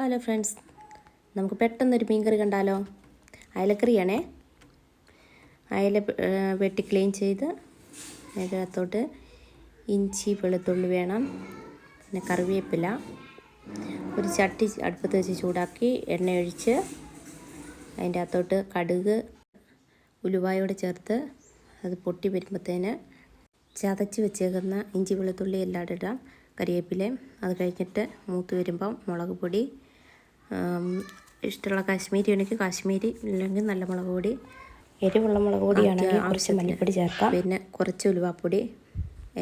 Hello friends, നമുക്ക് പെട്ടെന്നൊരു മീൻകറി കണ്ടാലോ? അയലക്കറിയാണേ. അയല വെട്ടി ക്ലീൻ ചെയ്ത് അതിനകത്തോട്ട് ഇഞ്ചി വെളുത്തുള്ളി വേണം, പിന്നെ കറിവേപ്പില. ഒരു ചട്ടി അടുപ്പത്ത് വെച്ച് ചൂടാക്കി എണ്ണ ഒഴിച്ച് അതിൻ്റെ അകത്തോട്ട് കടുക് ഉലുവായോടെ ചേർത്ത് അത് പൊട്ടി വരുമ്പോഴത്തേന് ചതച്ച് വെച്ചേക്കുന്ന ഇഞ്ചി വെളുത്തുള്ളി എല്ലാം ഇടാം, കറിവേപ്പിലയും. അത് കഴിഞ്ഞിട്ട് മൂത്ത് വരുമ്പം മുളക് പൊടി, ഇഷ്ടമുള്ള കാശ്മീരി ഉണ്ടെങ്കിൽ കാശ്മീരി, ഇല്ലെങ്കിൽ നല്ല മുളക് പൊടി, എരിവുള്ള മുളക് പൊടിയാണെങ്കിൽ കുറച്ച് മല്ലിപ്പൊടി ചേർക്കാം, പിന്നെ കുറച്ച് ഉലുവാപ്പൊടി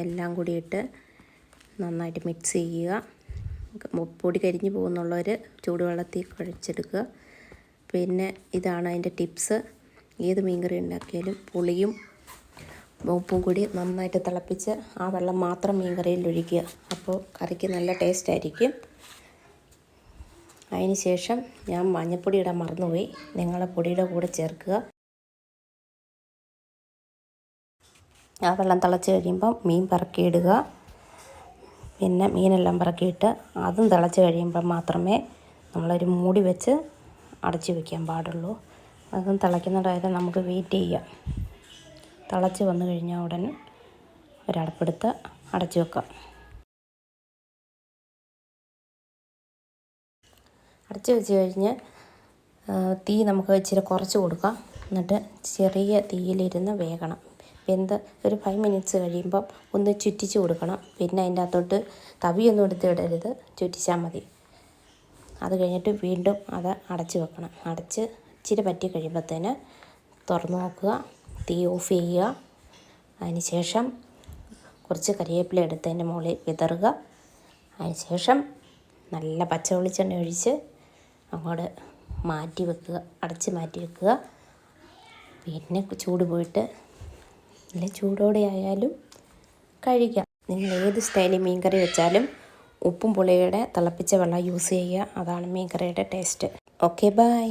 എല്ലാം കൂടി ഇട്ട് നന്നായിട്ട് മിക്സ് ചെയ്യുക. പൊടി കരിഞ്ഞു പോകുന്നുള്ളവർ ചൂടുവെള്ളത്തിൽ കുഴച്ചെടുക്കുക. പിന്നെ ഇതാണ് അതിൻ്റെ ടിപ്സ്. ഏത് മീൻകറി ഉണ്ടാക്കിയാലും പുളിയും ഉപ്പും കൂടി നന്നായിട്ട് തിളപ്പിച്ച് ആ വെള്ളം മാത്രം മീൻകറിയിൽ ഒഴിക്കുക. അപ്പോൾ കറിക്ക് നല്ല ടേസ്റ്റ് ആയിരിക്കും. അതിന് ശേഷം ഞാൻ മഞ്ഞൾപ്പൊടി ഇടാൻ മറന്നുപോയി, നിങ്ങളെ പൊടിയുടെ കൂടെ ചേർക്കുക. ആ വെള്ളം തിളച്ച് കഴിയുമ്പം മീൻ പറക്കിയിടുക. പിന്നെ മീനെല്ലാം പറക്കിയിട്ട് അതും തിളച്ച് കഴിയുമ്പം മാത്രമേ നമ്മളൊരു മൂടി വെച്ച് അടച്ച് വയ്ക്കാൻ പാടുള്ളൂ. അതും തിളയ്ക്കുന്നിടവരെ നമുക്ക് വെയിറ്റ് ചെയ്യാം. തിളച്ച് വന്നു കഴിഞ്ഞാൽ ഉടൻ ഒരടപ്പെടുത്ത് അടച്ചു വെക്കാം. അടച്ചു വെച്ച് കഴിഞ്ഞ് തീ നമുക്ക് ഇച്ചിരി കുറച്ച് കൊടുക്കാം. എന്നിട്ട് ചെറിയ തീയിലിരുന്ന് വേകണം. വെന്ത് ഒരു 5 മിനിറ്റ്സ് കഴിയുമ്പം ഒന്ന് ചുറ്റിച്ച് കൊടുക്കണം. പിന്നെ അതിൻ്റെ അകത്തോട്ട് തവിയൊന്നും എടുത്ത് ഇടരുത്, ചുറ്റിച്ചാൽ മതി. അത് കഴിഞ്ഞിട്ട് വീണ്ടും അത് അടച്ച് വെക്കണം. അടച്ച് ഇച്ചിരി പറ്റി കഴിയുമ്പോഴത്തേന് തുറന്ന് നോക്കുക, തീ ഓഫ് ചെയ്യുക. അതിന് ശേഷം കുറച്ച് കറിവേപ്പില എടുത്തതിൻ്റെ മുകളിൽ വിതറുക. അതിന് ശേഷം നല്ല പച്ച വെളിച്ചെണ്ണ ഒഴിച്ച് അങ്ങോട്ട് മാറ്റി വെക്കുക, അടച്ച് മാറ്റി വെക്കുക. പിന്നെ ചൂട് പോയിട്ട് നല്ല ചൂടോടെ ആയാലും കഴിക്കാം. നിങ്ങൾ ഏത് സ്റ്റൈലിൽ മീൻകറി വെച്ചാലും ഉപ്പും പുളിയുടെ തിളപ്പിച്ച വെള്ളം യൂസ് ചെയ്യുക. അതാണ് മീൻകറിയുടെ ടേസ്റ്റ്. Okay, by.